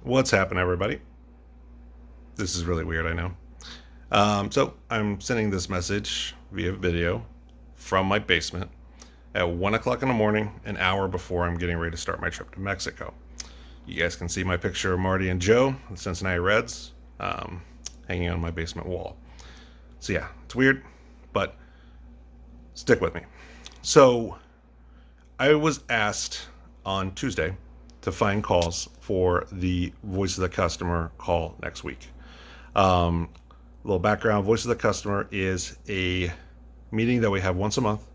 What's happening, everybody? This is really weird, I know. So I'm sending this message via video from my basement at 1 o'clock in the morning, an hour before I'm getting ready to start my trip to Mexico. You guys can see my picture of Marty and Joe, the Cincinnati Reds, hanging on my basement wall. So yeah, it's weird, but stick with me. So I was asked on Tuesday to find calls for the Voice of the Customer call next week. A little background: Voice of the Customer is a meeting that we have once a month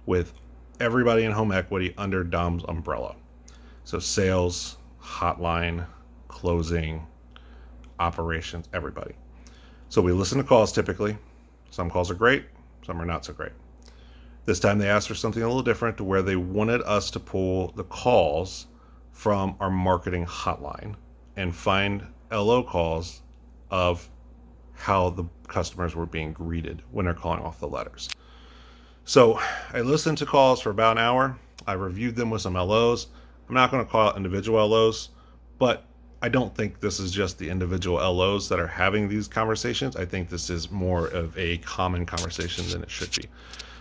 with everybody in home equity under Dom's umbrella. So, sales, hotline, closing, operations, everybody. So, we listen to calls typically. Some calls are great, some are not so great. This time they asked for something a little different, to where they wanted us to pull the calls from our marketing hotline and find LO calls of how the customers were being greeted when they're calling off the letters. So I listened to calls for about an hour. I reviewed them with some LOs. I'm not going to call out individual LOs, but I don't think this is just the individual LOs that are having these conversations. I think this is more of a common conversation than it should be.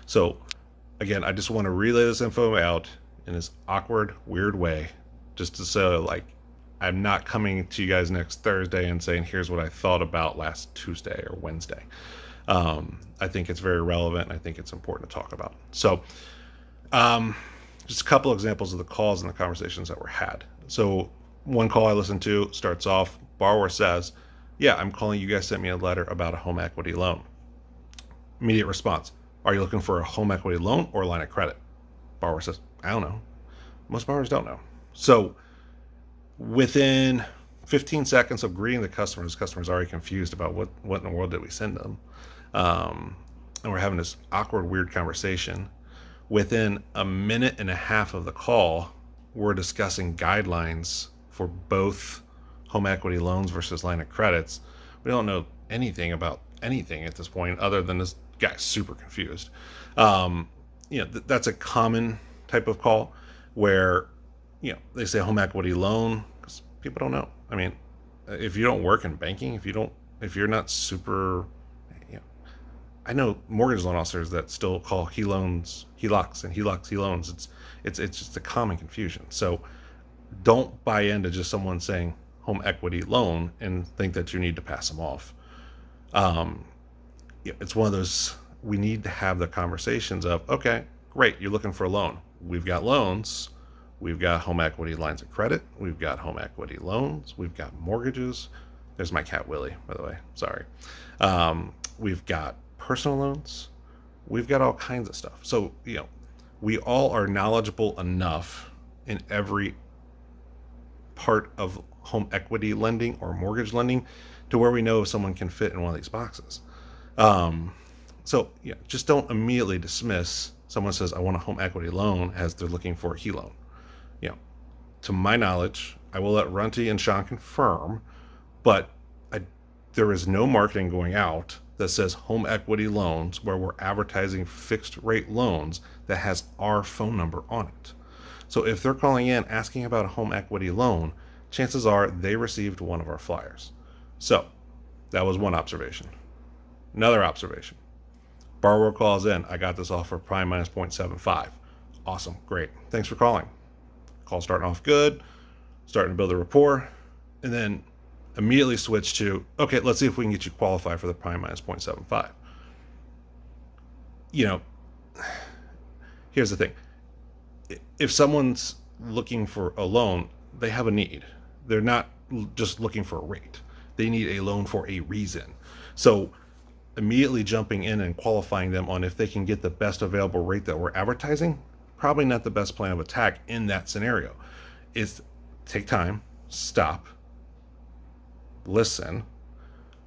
So again, I just want to relay this info out in this awkward, weird way, just to say, like, I'm not coming to you guys next Thursday and saying, here's what I thought about last Tuesday or Wednesday. I think it's very relevant, and I think it's important to talk about. So, just a couple examples of the calls and the conversations that were had. So, one call I listened to starts off: borrower says, yeah, I'm calling. You guys sent me a letter about a home equity loan. Immediate response: are you looking for a home equity loan or a line of credit? Borrower says, I don't know. Most borrowers don't know. So, within 15 seconds of greeting the customer's already confused about what in the world did we send them. And we're having this awkward, weird conversation. Within a minute and a half of the call, we're discussing guidelines for both home equity loans versus line of credits. We don't know anything about anything at this point, other than this guy's super confused. That's a common type of call where they say home equity loan because people don't know. I mean, if you don't work in banking, if you're not super, I know mortgage loan officers that still call HELOANs HELOCs and HELOCs HELOANs. It's just a common confusion. So don't buy into just someone saying home equity loan and think that you need to pass them off. It's one of those, we need to have the conversations of, okay, great, you're looking for a loan. We've got loans. We've got home equity lines of credit. We've got home equity loans. We've got mortgages. There's my cat Willie, by the way. Sorry. We've got personal loans. We've got all kinds of stuff. So, we all are knowledgeable enough in every part of home equity lending or mortgage lending to where we know if someone can fit in one of these boxes. So, just don't immediately dismiss someone says, I want a home equity loan, as they're looking for a HELOAN. To my knowledge, I will let Runty and Sean confirm, but there is no marketing going out that says home equity loans where we're advertising fixed rate loans that has our phone number on it. So if they're calling in asking about a home equity loan, chances are they received one of our flyers. So that was one observation. Another observation: borrower calls in, I got this offer prime minus 0.75. Awesome, great, thanks for calling. Call starting off good, starting to build a rapport, and then immediately switch to, okay, let's see if we can get you qualified for the prime minus 0.75. Here's the thing: if someone's looking for a loan, they have a need. They're not just looking for a rate. They need a loan for a reason. So immediately jumping in and qualifying them on if they can get the best available rate that we're advertising, probably not the best plan of attack in that scenario. Is take time, stop, listen,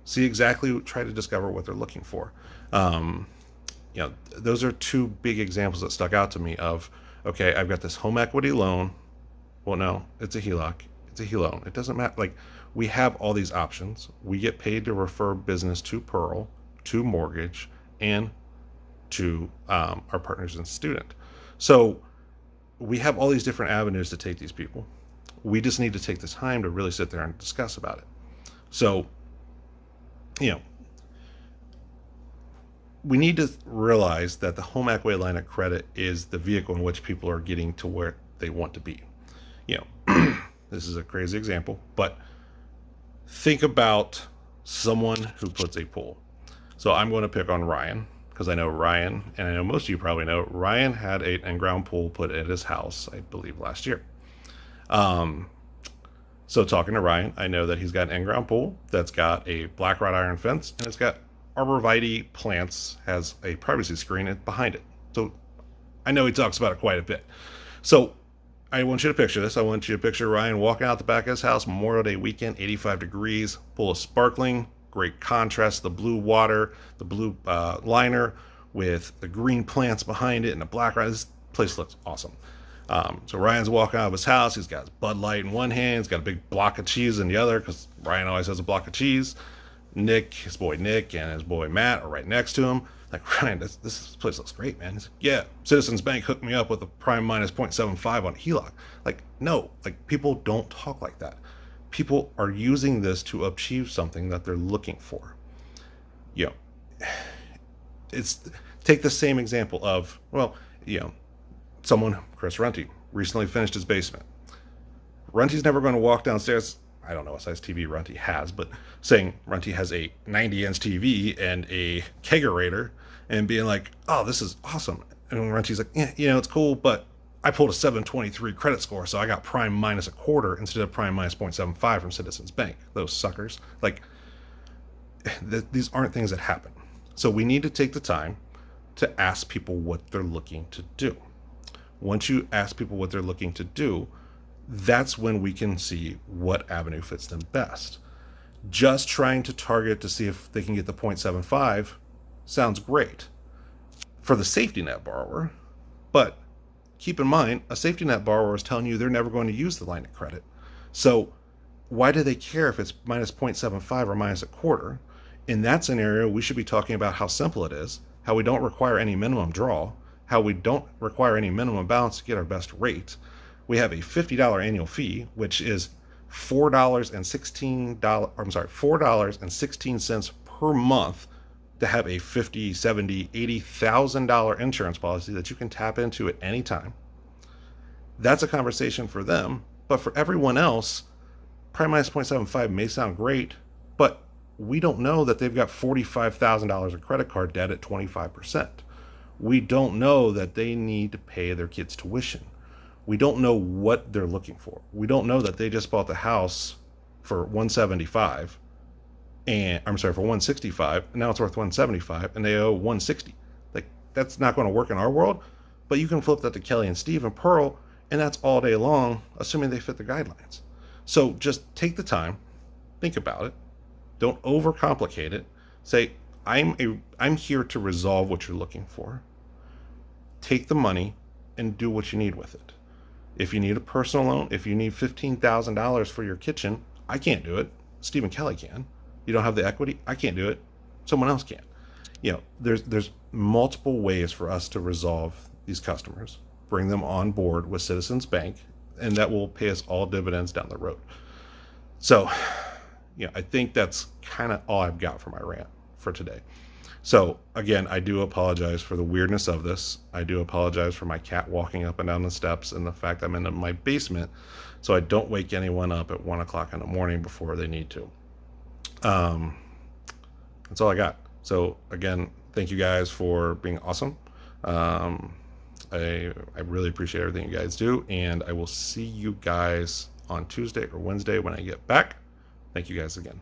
see exactly, try to discover what they're looking for. Those are two big examples that stuck out to me of, okay, I've got this home equity loan. Well, no, it's a HELOC. It's a HELOAN. It doesn't matter. Like, we have all these options. We get paid to refer business to Pearl, to mortgage, and to our partners in student. So we have all these different avenues to take these people. We just need to take the time to really sit there and discuss about it. So, we need to realize that the home equity line of credit is the vehicle in which people are getting to where they want to be. This is a crazy example, but think about someone who puts a pool. So I'm going to pick on Ryan because I know Ryan, and I know most of you probably know, Ryan had an in-ground pool put at his house, I believe, last year. So talking to Ryan, I know that he's got an in-ground pool that's got a black wrought iron fence, and it's got arborvitae plants, has a privacy screen behind it. So I know he talks about it quite a bit. So I want you to picture this. I want you to picture Ryan walking out the back of his house, Memorial Day weekend, 85 degrees, pool is sparkling, great contrast, the blue water, the blue liner with the green plants behind it and the black. This place looks awesome. So Ryan's walking out of his house. He's got his Bud Light in one hand. He's got a big block of cheese in the other because Ryan always has a block of cheese. Nick, his boy Nick, and his boy Matt are right next to him. Like, Ryan, this place looks great, man. He's like, yeah, Citizens Bank hooked me up with a prime minus 0.75 on HELOC. Like, no, like, people don't talk like that. People are using this to achieve something that they're looking for. It's take the same example of, someone, Chris Runty, recently finished his basement. Runty's never going to walk downstairs. I don't know what size TV Runty has, but saying Runty has a 90-inch TV and a kegerator and being like, oh, this is awesome. And Runty's like, yeah, it's cool, but I pulled a 723 credit score, so I got prime minus a quarter instead of prime minus 0.75 from Citizens Bank. Those suckers. Like, these aren't things that happen. So we need to take the time to ask people what they're looking to do. Once you ask people what they're looking to do, that's when we can see what avenue fits them best. Just trying to target to see if they can get the 0.75 sounds great for the safety net borrower, but keep in mind, a safety net borrower is telling you they're never going to use the line of credit. So why do they care if it's minus 0.75 or minus a quarter? In that scenario, we should be talking about how simple it is, how we don't require any minimum draw, how we don't require any minimum balance to get our best rate. We have a $50 annual fee, which is $4.16 per month to have a $50, $70, $80,000 insurance policy that you can tap into at any time. That's a conversation for them, but for everyone else, prime minus 0.75 may sound great, but we don't know that they've got $45,000 of credit card debt at 25%. We don't know that they need to pay their kids' tuition. We don't know what they're looking for. We don't know that they just bought the house for $165 and for $165, and now it's worth $175 and they owe $160. Like, that's not going to work in our world, but you can flip that to Kelly and Steve and Pearl, and that's all day long, assuming they fit the guidelines. So just take the time, think about it. Don't overcomplicate it. Say, I'm here to resolve what you're looking for. Take the money and do what you need with it. If you need a personal loan, if you need $15,000 for your kitchen, I can't do it. Steve and Kelly can. You don't have the equity, I can't do it. Someone else can. There's multiple ways for us to resolve these customers, bring them on board with Citizens Bank, and that will pay us all dividends down the road. So, I think that's kind of all I've got for my rant for today. So again, I do apologize for the weirdness of this. I do apologize for my cat walking up and down the steps and the fact I'm in my basement, so I don't wake anyone up at 1 o'clock in the morning before they need to. That's all I got. So again, thank you guys for being awesome. I really appreciate everything you guys do, and I will see you guys on Tuesday or Wednesday when I get back. Thank you guys again.